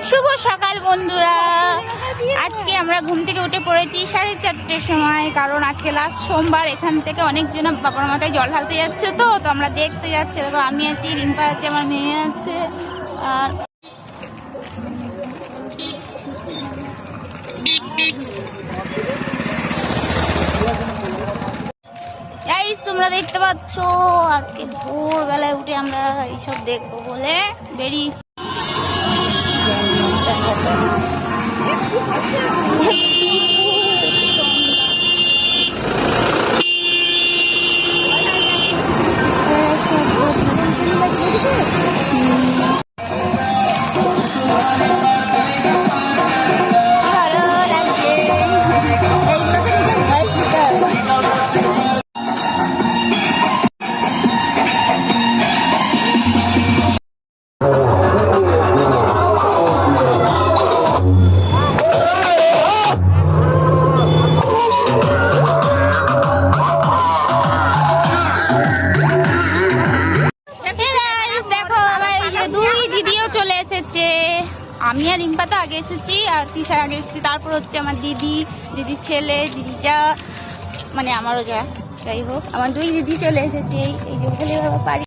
শুভ সকাল বন্ধুরা। আজকে আমরা ঘুম থেকে উঠে পড়েছি 4:30টার সময়, কারণ আজকে লাস্ট সোমবার। এখান থেকে অনেকজন বাবার মাথায় জল ঢালতে যাচ্ছে, তো আমরা দেখতে যাচ্ছি। দেখো, আমি আছি, রিম্পা আছে, আমার মেয়ে আছে। আর তোমরা দেখতে পাচ্ছ আজকে ভোরবেলায় উঠে আমরা এইসব দেখবো বলে বেরিয়েছি। আমি আর রিম্পা তো আগে এসেছি, আর তিশা আগে এসেছি, তারপর হচ্ছে আমার দিদির ছেলে, দিদি যা, মানে আমারও যা, যাই হোক আমার দুই দিদি চলে এসেছে। এই যে বলে বাবা পারি